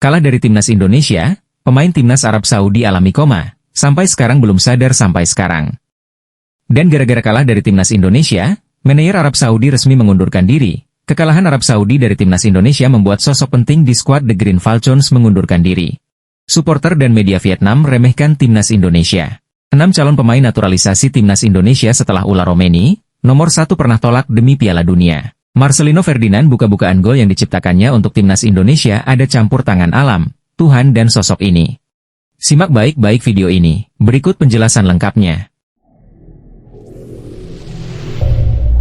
Kalah dari timnas Indonesia, pemain timnas Arab Saudi alami koma, sampai sekarang belum sadar sampai sekarang. Dan gara-gara kalah dari timnas Indonesia, manajer Arab Saudi resmi mengundurkan diri. Kekalahan Arab Saudi dari timnas Indonesia membuat sosok penting di skuad The Green Falcons mengundurkan diri. Supporter dan media Vietnam remehkan timnas Indonesia. 6 calon pemain naturalisasi timnas Indonesia setelah ulah Romeni, nomor 1 pernah tolak demi Piala Dunia. Marcelino Ferdinand buka-bukaan gol yang diciptakannya untuk timnas Indonesia ada campur tangan alam, Tuhan dan sosok ini. Simak baik-baik video ini, berikut penjelasan lengkapnya.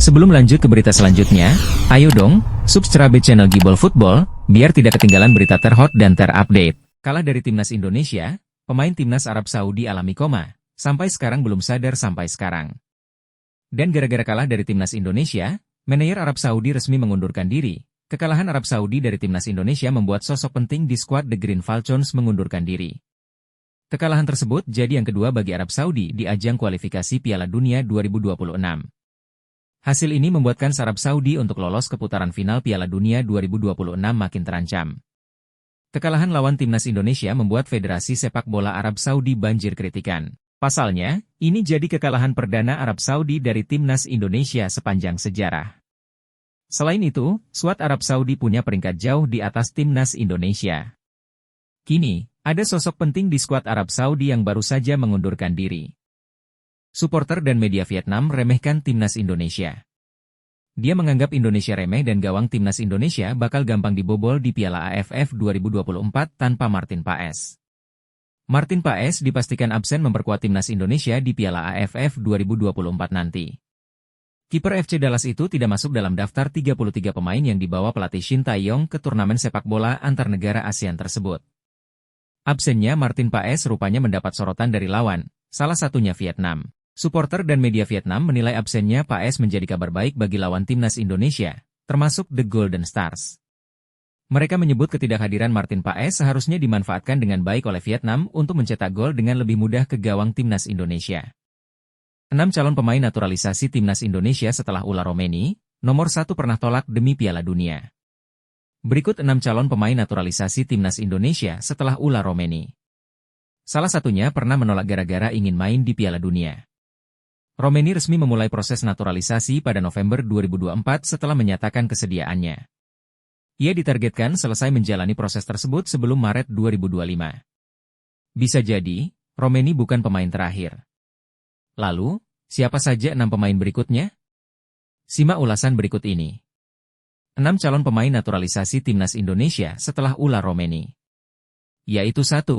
Sebelum lanjut ke berita selanjutnya, ayo dong, subscribe channel Gibol Football, biar tidak ketinggalan berita terhot dan terupdate. Kalah dari timnas Indonesia, pemain timnas Arab Saudi alami koma, sampai sekarang belum sadar sampai sekarang. Dan gara-gara kalah dari timnas Indonesia, manajer Arab Saudi resmi mengundurkan diri. Kekalahan Arab Saudi dari timnas Indonesia membuat sosok penting di skuad The Green Falcons mengundurkan diri. Kekalahan tersebut jadi yang kedua bagi Arab Saudi di ajang kualifikasi Piala Dunia 2026. Hasil ini membuatkan Arab Saudi untuk lolos ke putaran final Piala Dunia 2026 makin terancam. Kekalahan lawan timnas Indonesia membuat Federasi Sepak Bola Arab Saudi banjir kritikan. Pasalnya, ini jadi kekalahan perdana Arab Saudi dari timnas Indonesia sepanjang sejarah. Selain itu, skuad Arab Saudi punya peringkat jauh di atas timnas Indonesia. Kini, ada sosok penting di skuad Arab Saudi yang baru saja mengundurkan diri. Supporter dan media Vietnam remehkan timnas Indonesia. Dia menganggap Indonesia remeh dan gawang timnas Indonesia bakal gampang dibobol di Piala AFF 2024 tanpa Martin Paes. Martin Paes dipastikan absen memperkuat timnas Indonesia di Piala AFF 2024 nanti. Kiper FC Dallas itu tidak masuk dalam daftar 33 pemain yang dibawa pelatih Shin Tae-yong ke turnamen sepak bola antar negara ASEAN tersebut. Absennya Martin Paes rupanya mendapat sorotan dari lawan, salah satunya Vietnam. Supporter dan media Vietnam menilai absennya Paes menjadi kabar baik bagi lawan timnas Indonesia, termasuk The Golden Stars. Mereka menyebut ketidakhadiran Martin Paes seharusnya dimanfaatkan dengan baik oleh Vietnam untuk mencetak gol dengan lebih mudah ke gawang timnas Indonesia. 6 calon pemain naturalisasi timnas Indonesia setelah ulah Romeni, nomor 1 pernah tolak demi Piala Dunia. Berikut 6 calon pemain naturalisasi timnas Indonesia setelah ulah Romeni. Salah satunya pernah menolak gara-gara ingin main di Piala Dunia. Romeni resmi memulai proses naturalisasi pada November 2024 setelah menyatakan kesediaannya. Ia ditargetkan selesai menjalani proses tersebut sebelum Maret 2025. Bisa jadi, Romeni bukan pemain terakhir. Lalu, siapa saja 6 pemain berikutnya? Simak ulasan berikut ini. 6 calon pemain naturalisasi timnas Indonesia setelah ulah Romeni. Yaitu 1.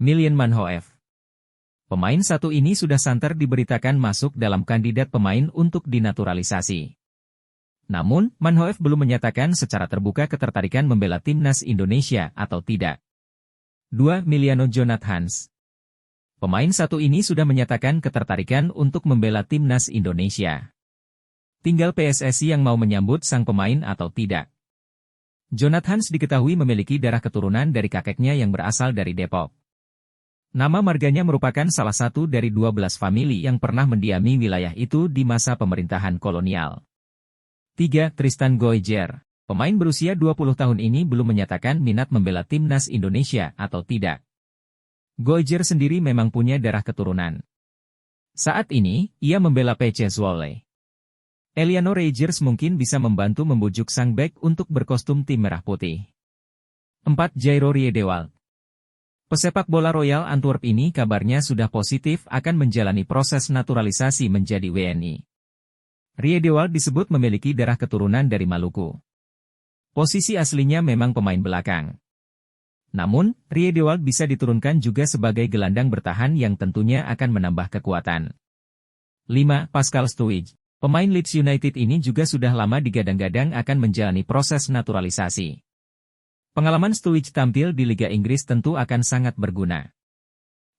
Million Manhoef. Pemain satu ini sudah santer diberitakan masuk dalam kandidat pemain untuk dinaturalisasi. Namun, Manhoef belum menyatakan secara terbuka ketertarikan membela timnas Indonesia atau tidak. 2. Miliano Jonathans. Pemain satu ini sudah menyatakan ketertarikan untuk membela timnas Indonesia. Tinggal PSSI yang mau menyambut sang pemain atau tidak. Jonathans diketahui memiliki darah keturunan dari kakeknya yang berasal dari Depok. Nama marganya merupakan salah satu dari 12 famili yang pernah mendiami wilayah itu di masa pemerintahan kolonial. 3. Tristan Goijer. Pemain berusia 20 tahun ini belum menyatakan minat membela timnas Indonesia atau tidak. Goijer sendiri memang punya darah keturunan. Saat ini, ia membela PC Zwolle. Eliano Reijers mungkin bisa membantu membujuk sang bek untuk berkostum tim merah putih. 4. Jairo Riedewald. Pesepak bola Royal Antwerp ini kabarnya sudah positif akan menjalani proses naturalisasi menjadi WNI. Riedewald disebut memiliki darah keturunan dari Maluku. Posisi aslinya memang pemain belakang. Namun, Riedewald bisa diturunkan juga sebagai gelandang bertahan yang tentunya akan menambah kekuatan. 5. Pascal Stuij. Pemain Leeds United ini juga sudah lama digadang-gadang akan menjalani proses naturalisasi. Pengalaman Stuij tampil di Liga Inggris tentu akan sangat berguna.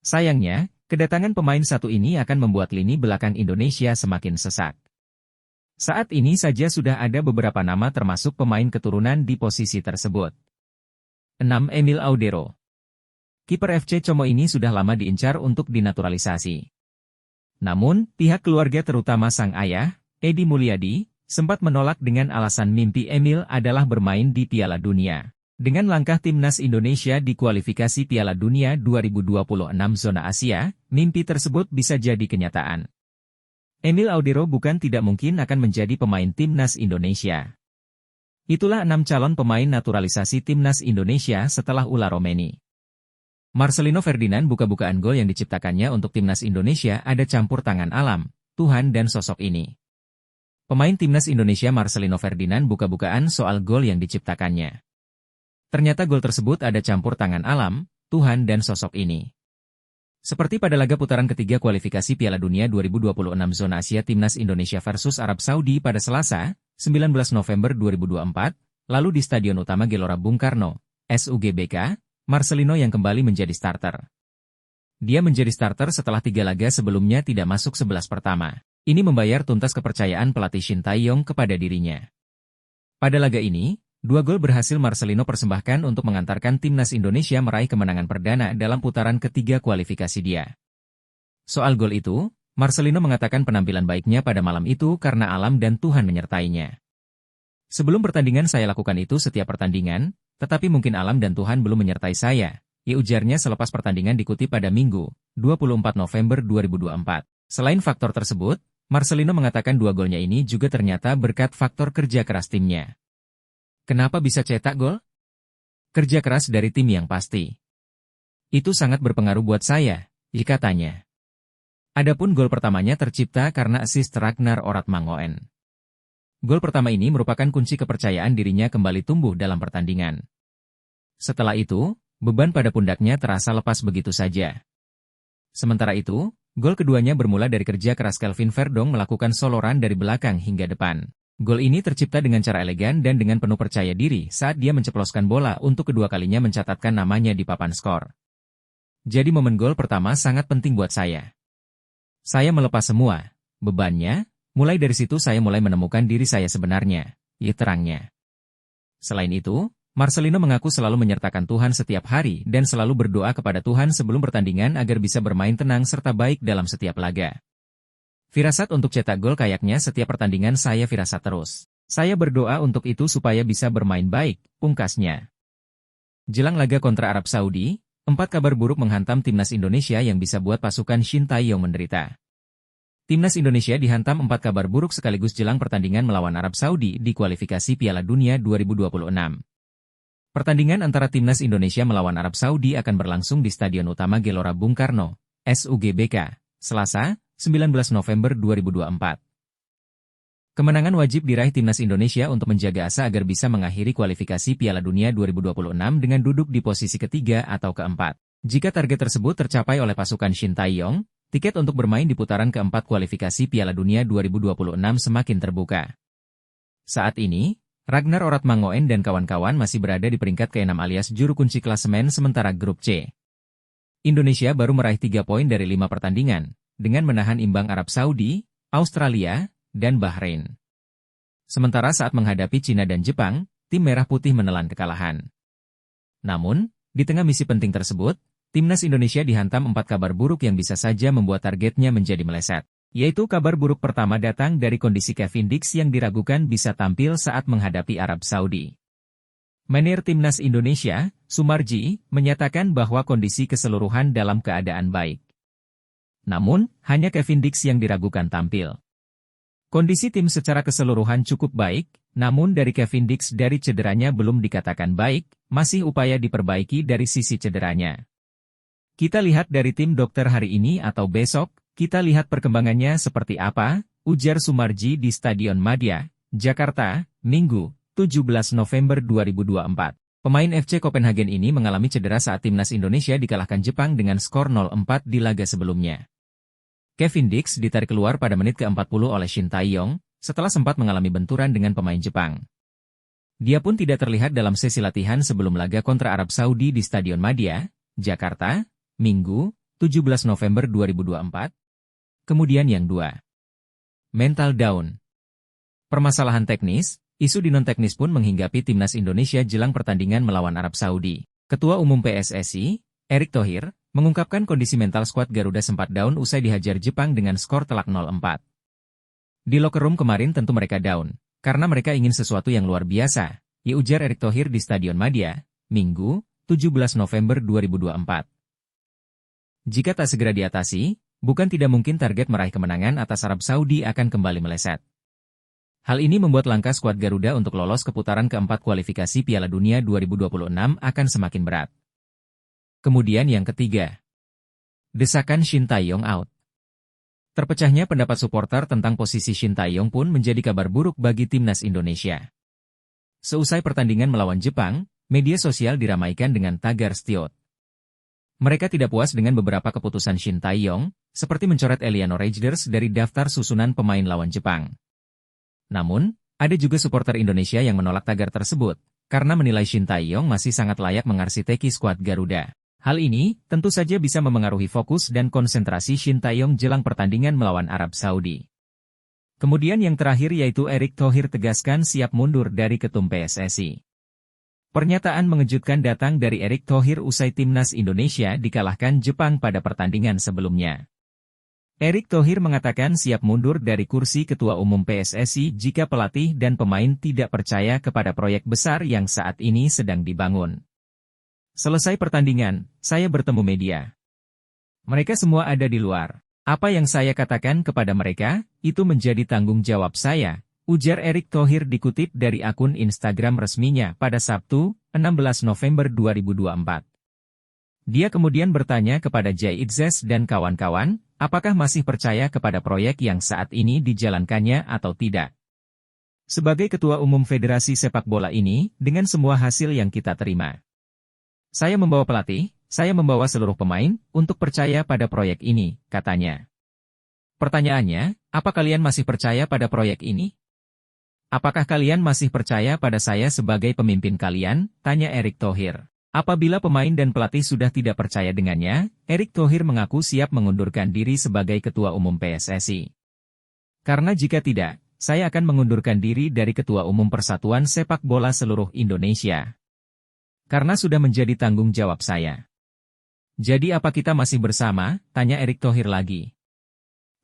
Sayangnya, kedatangan pemain satu ini akan membuat lini belakang Indonesia semakin sesak. Saat ini saja sudah ada beberapa nama termasuk pemain keturunan di posisi tersebut. 6. Emil Audero. Kiper FC Como ini sudah lama diincar untuk dinaturalisasi. Namun, pihak keluarga terutama sang ayah, Edi Mulyadi, sempat menolak dengan alasan mimpi Emil adalah bermain di Piala Dunia. Dengan langkah timnas Indonesia di kualifikasi Piala Dunia 2026 zona Asia, mimpi tersebut bisa jadi kenyataan. Emil Audero bukan tidak mungkin akan menjadi pemain timnas Indonesia. Itulah 6 calon pemain naturalisasi timnas Indonesia setelah Ula Romeni. Marcelino Ferdinand buka-bukaan gol yang diciptakannya untuk timnas Indonesia ada campur tangan alam, Tuhan dan sosok ini. Pemain timnas Indonesia Marcelino Ferdinand buka-bukaan soal gol yang diciptakannya. Ternyata gol tersebut ada campur tangan alam, Tuhan dan sosok ini. Seperti pada laga putaran ketiga kualifikasi Piala Dunia 2026 zona Asia Timnas Indonesia versus Arab Saudi pada Selasa, 19 November 2024, lalu di Stadion Utama Gelora Bung Karno, SUGBK, Marcelino yang kembali menjadi starter. Dia menjadi starter setelah 3 laga sebelumnya tidak masuk 11 pertama. Ini membayar tuntas kepercayaan pelatih Shin Tae-yong kepada dirinya. Pada laga ini, 2 gol berhasil Marcelino persembahkan untuk mengantarkan timnas Indonesia meraih kemenangan perdana dalam putaran ketiga kualifikasi dia. Soal gol itu, Marcelino mengatakan penampilan baiknya pada malam itu karena alam dan Tuhan menyertainya. Sebelum pertandingan saya lakukan itu setiap pertandingan, tetapi mungkin alam dan Tuhan belum menyertai saya, ya ujarnya selepas pertandingan dikutip pada Minggu, 24 November 2024. Selain faktor tersebut, Marcelino mengatakan 2 golnya ini juga ternyata berkat faktor kerja keras timnya. Kenapa bisa cetak gol? Kerja keras dari tim yang pasti. Itu sangat berpengaruh buat saya, katanya. Adapun gol pertamanya tercipta karena assist Ragnar Oratmangoen. Gol pertama ini merupakan kunci kepercayaan dirinya kembali tumbuh dalam pertandingan. Setelah itu, beban pada pundaknya terasa lepas begitu saja. Sementara itu, gol keduanya bermula dari kerja keras Kelvin Verdong melakukan soloran dari belakang hingga depan. Gol ini tercipta dengan cara elegan dan dengan penuh percaya diri saat dia menceploskan bola untuk kedua kalinya mencatatkan namanya di papan skor. Jadi momen gol pertama sangat penting buat saya. Saya melepas semua bebannya, mulai dari situ saya mulai menemukan diri saya sebenarnya, terangnya. Selain itu, Marcelino mengaku selalu menyertakan Tuhan setiap hari dan selalu berdoa kepada Tuhan sebelum pertandingan agar bisa bermain tenang serta baik dalam setiap laga. Firasat untuk cetak gol kayaknya setiap pertandingan saya firasat terus. Saya berdoa untuk itu supaya bisa bermain baik, pungkasnya. Jelang laga kontra Arab Saudi, 4 kabar buruk menghantam timnas Indonesia yang bisa buat pasukan Shin Tae-yong menderita. Timnas Indonesia dihantam 4 kabar buruk sekaligus jelang pertandingan melawan Arab Saudi di kualifikasi Piala Dunia 2026. Pertandingan antara timnas Indonesia melawan Arab Saudi akan berlangsung di Stadion Utama Gelora Bung Karno, SUGBK, Selasa, 19 November 2024. Kemenangan wajib diraih timnas Indonesia untuk menjaga asa agar bisa mengakhiri kualifikasi Piala Dunia 2026 dengan duduk di posisi ketiga atau keempat. Jika target tersebut tercapai oleh pasukan Shin Tae-yong, tiket untuk bermain di putaran keempat kualifikasi Piala Dunia 2026 semakin terbuka. Saat ini, Ragnar Oratmangoen dan kawan-kawan masih berada di peringkat ke-6 alias juru kunci klasemen sementara grup C. Indonesia baru meraih 3 poin dari 5 pertandingan, dengan menahan imbang Arab Saudi, Australia, dan Bahrain. Sementara saat menghadapi Cina dan Jepang, tim Merah Putih menelan kekalahan. Namun, di tengah misi penting tersebut, timnas Indonesia dihantam 4 kabar buruk yang bisa saja membuat targetnya menjadi meleset. Yaitu kabar buruk pertama datang dari kondisi Kevin Dix yang diragukan bisa tampil saat menghadapi Arab Saudi. Manajer timnas Indonesia, Sumarji, menyatakan bahwa kondisi keseluruhan dalam keadaan baik. Namun, hanya Kevin Dix yang diragukan tampil. Kondisi tim secara keseluruhan cukup baik, namun dari Kevin Dix dari cederanya belum dikatakan baik, masih upaya diperbaiki dari sisi cederanya. Kita lihat dari tim dokter hari ini atau besok, kita lihat perkembangannya seperti apa, ujar Sumarji di Stadion Madia, Jakarta, Minggu, 17 November 2024. Pemain FC Copenhagen ini mengalami cedera saat timnas Indonesia dikalahkan Jepang dengan skor 0-4 di laga sebelumnya. Kevin Dix ditarik keluar pada menit ke-40 oleh Shin Tae-yong, setelah sempat mengalami benturan dengan pemain Jepang. Dia pun tidak terlihat dalam sesi latihan sebelum laga kontra Arab Saudi di Stadion Madia, Jakarta, Minggu, 17 November 2024. Kemudian yang 2. Mental down. Permasalahan teknis, isu di non-teknis pun menghinggapi timnas Indonesia jelang pertandingan melawan Arab Saudi. Ketua Umum PSSI, Erick Thohir, mengungkapkan kondisi mental skuad Garuda sempat down usai dihajar Jepang dengan skor telak 0-4. Di locker room kemarin tentu mereka down, karena mereka ingin sesuatu yang luar biasa, ujar Erick Thohir di Stadion Madia, Minggu, 17 November 2024. Jika tak segera diatasi, bukan tidak mungkin target meraih kemenangan atas Arab Saudi akan kembali meleset. Hal ini membuat langkah skuad Garuda untuk lolos ke putaran keempat kualifikasi Piala Dunia 2026 akan semakin berat. Kemudian yang ketiga. Desakan Shin Tae-yong out. Terpecahnya pendapat supporter tentang posisi Shin Tae-yong pun menjadi kabar buruk bagi timnas Indonesia. Seusai pertandingan melawan Jepang, media sosial diramaikan dengan tagar Stiot. Mereka tidak puas dengan beberapa keputusan Shin Tae-yong, seperti mencoret Eliano Rejders dari daftar susunan pemain lawan Jepang. Namun, ada juga supporter Indonesia yang menolak tagar tersebut, karena menilai Shin Tae-yong masih sangat layak mengarsiteki skuad Garuda. Hal ini, tentu saja bisa memengaruhi fokus dan konsentrasi Shin Tae-yong jelang pertandingan melawan Arab Saudi. Kemudian yang terakhir yaitu Erick Thohir tegaskan siap mundur dari ketum PSSI. Pernyataan mengejutkan datang dari Erick Thohir usai timnas Indonesia dikalahkan Jepang pada pertandingan sebelumnya. Erick Thohir mengatakan siap mundur dari kursi Ketua Umum PSSI jika pelatih dan pemain tidak percaya kepada proyek besar yang saat ini sedang dibangun. Selesai pertandingan, saya bertemu media. Mereka semua ada di luar. Apa yang saya katakan kepada mereka, itu menjadi tanggung jawab saya. Ujar Erick Thohir dikutip dari akun Instagram resminya pada Sabtu, 16 November 2024. Dia kemudian bertanya kepada Jay Itzes dan kawan-kawan, apakah masih percaya kepada proyek yang saat ini dijalankannya atau tidak. Sebagai Ketua Umum Federasi Sepak Bola ini, dengan semua hasil yang kita terima. Saya membawa pelatih, saya membawa seluruh pemain, untuk percaya pada proyek ini, katanya. Pertanyaannya, apa kalian masih percaya pada proyek ini? Apakah kalian masih percaya pada saya sebagai pemimpin kalian? Tanya Erick Thohir. Apabila pemain dan pelatih sudah tidak percaya dengannya, Erick Thohir mengaku siap mengundurkan diri sebagai Ketua Umum PSSI. Karena jika tidak, saya akan mengundurkan diri dari Ketua Umum Persatuan Sepak Bola Seluruh Indonesia. Karena sudah menjadi tanggung jawab saya. Jadi apa kita masih bersama? Tanya Erick Thohir lagi.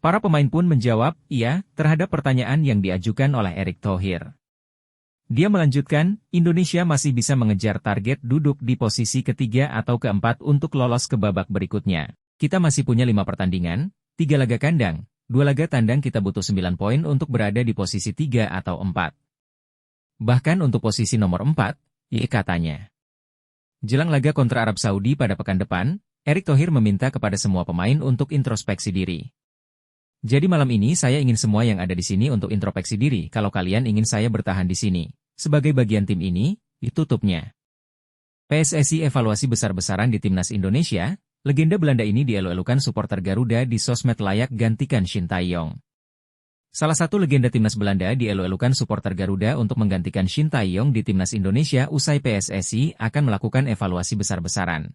Para pemain pun menjawab, iya, terhadap pertanyaan yang diajukan oleh Erick Thohir. Dia melanjutkan, Indonesia masih bisa mengejar target duduk di posisi ketiga atau keempat untuk lolos ke babak berikutnya. Kita masih punya 5 pertandingan, 3 laga kandang, 2 laga tandang kita butuh 9 poin untuk berada di posisi 3 atau 4. Bahkan untuk posisi nomor 4, katanya. Jelang laga kontra Arab Saudi pada pekan depan, Erick Thohir meminta kepada semua pemain untuk introspeksi diri. Jadi malam ini saya ingin semua yang ada di sini untuk introspeksi diri kalau kalian ingin saya bertahan di sini. Sebagai bagian tim ini, ditutupnya. PSSI evaluasi besar-besaran di Timnas Indonesia, legenda Belanda ini dielu-elukan supporter Garuda di sosmed layak gantikan Shin Tae-yong. Salah satu legenda Timnas Belanda dielu-elukan supporter Garuda untuk menggantikan Shin Tae-yong di Timnas Indonesia usai PSSI akan melakukan evaluasi besar-besaran.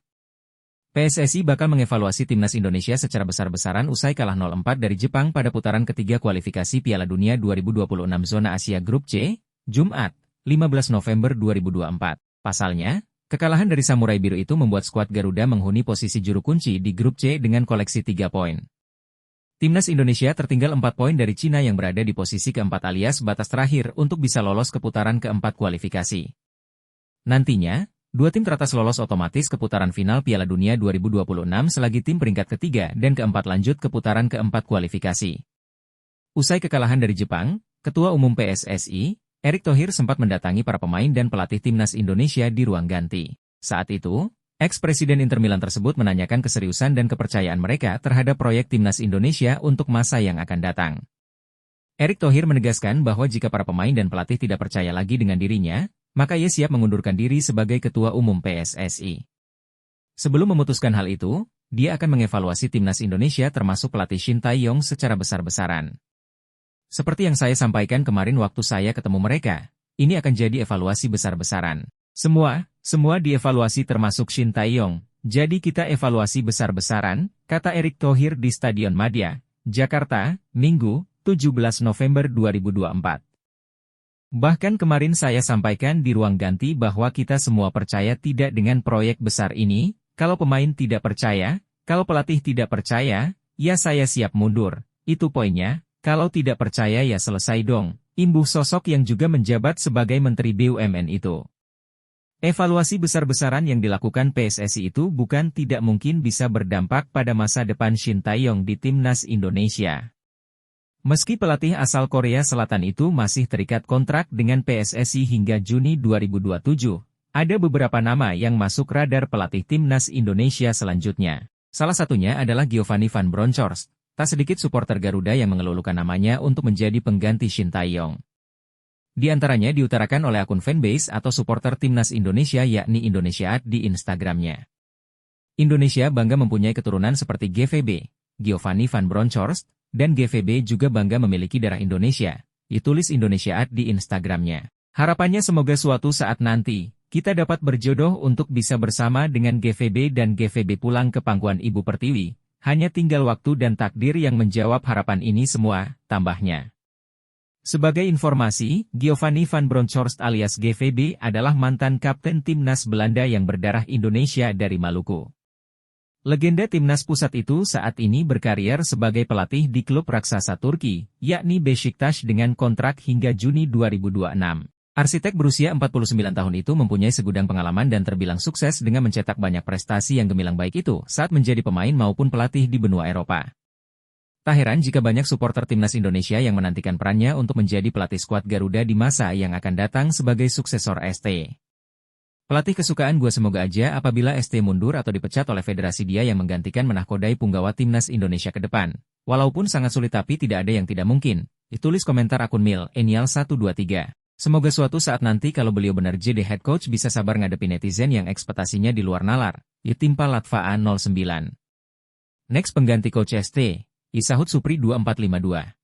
PSSI bakal mengevaluasi Timnas Indonesia secara besar-besaran usai kalah 0-4 dari Jepang pada putaran ketiga kualifikasi Piala Dunia 2026 Zona Asia Grup C, Jumat, 15 November 2024. Pasalnya, kekalahan dari Samurai Biru itu membuat skuad Garuda menghuni posisi juru kunci di Grup C dengan koleksi 3 poin. Timnas Indonesia tertinggal 4 poin dari Cina yang berada di posisi keempat alias batas terakhir untuk bisa lolos ke putaran keempat kualifikasi. Nantinya, 2 tim teratas lolos otomatis ke putaran final Piala Dunia 2026 selagi tim peringkat ketiga dan keempat lanjut ke putaran keempat kualifikasi. Usai kekalahan dari Jepang, Ketua Umum PSSI, Erick Thohir sempat mendatangi para pemain dan pelatih Timnas Indonesia di ruang ganti. Saat itu, ex-presiden Inter Milan tersebut menanyakan keseriusan dan kepercayaan mereka terhadap proyek Timnas Indonesia untuk masa yang akan datang. Erick Thohir menegaskan bahwa jika para pemain dan pelatih tidak percaya lagi dengan dirinya, maka ia siap mengundurkan diri sebagai Ketua Umum PSSI. Sebelum memutuskan hal itu, dia akan mengevaluasi Timnas Indonesia termasuk pelatih Shin Tae-yong secara besar-besaran. Seperti yang saya sampaikan kemarin waktu saya ketemu mereka, ini akan jadi evaluasi besar-besaran. Semua dievaluasi termasuk Shin Tae-yong, jadi kita evaluasi besar-besaran, kata Erick Thohir di Stadion Madia, Jakarta, Minggu, 17 November 2024. Bahkan kemarin saya sampaikan di ruang ganti bahwa kita semua percaya tidak dengan proyek besar ini, kalau pemain tidak percaya, kalau pelatih tidak percaya, ya saya siap mundur, itu poinnya, kalau tidak percaya ya selesai dong, imbuh sosok yang juga menjabat sebagai Menteri BUMN itu. Evaluasi besar-besaran yang dilakukan PSSI itu bukan tidak mungkin bisa berdampak pada masa depan Shin Tae-yong di timnas Indonesia. Meski pelatih asal Korea Selatan itu masih terikat kontrak dengan PSSI hingga Juni 2027, ada beberapa nama yang masuk radar pelatih timnas Indonesia selanjutnya. Salah satunya adalah Giovanni Van Bronckhorst. Tak sedikit supporter Garuda yang mengelulukan namanya untuk menjadi pengganti Shin Tae-yong. Di antaranya diutarakan oleh akun fanbase atau supporter timnas Indonesia yakni Indonesiaat di Instagramnya. Indonesia bangga mempunyai keturunan seperti GVB, Giovanni Van Bronckhorst, dan GVB juga bangga memiliki darah Indonesia, ditulis Indonesiaat di Instagramnya. Harapannya semoga suatu saat nanti, kita dapat berjodoh untuk bisa bersama dengan GVB dan GVB pulang ke pangkuan Ibu Pertiwi, hanya tinggal waktu dan takdir yang menjawab harapan ini semua, tambahnya. Sebagai informasi, Giovanni Van Bronckhorst alias GVB adalah mantan kapten timnas Belanda yang berdarah Indonesia dari Maluku. Legenda timnas pusat itu saat ini berkarier sebagai pelatih di klub raksasa Turki, yakni Beşiktaş dengan kontrak hingga Juni 2026. Arsitek berusia 49 tahun itu mempunyai segudang pengalaman dan terbilang sukses dengan mencetak banyak prestasi yang gemilang baik itu saat menjadi pemain maupun pelatih di benua Eropa. Tak heran jika banyak supporter timnas Indonesia yang menantikan perannya untuk menjadi pelatih skuad Garuda di masa yang akan datang sebagai suksesor ST. Pelatih kesukaan gue semoga aja apabila ST mundur atau dipecat oleh federasi dia yang menggantikan menahkodai punggawa timnas Indonesia ke depan. Walaupun sangat sulit tapi tidak ada yang tidak mungkin. Ditulis komentar akun Mil Enial 123. Semoga suatu saat nanti kalau beliau benar jadi head coach bisa sabar ngadepi netizen yang ekspektasinya di luar nalar. Ditimpa Latvaan 09. Next pengganti coach ST, Isahud Supri 2452.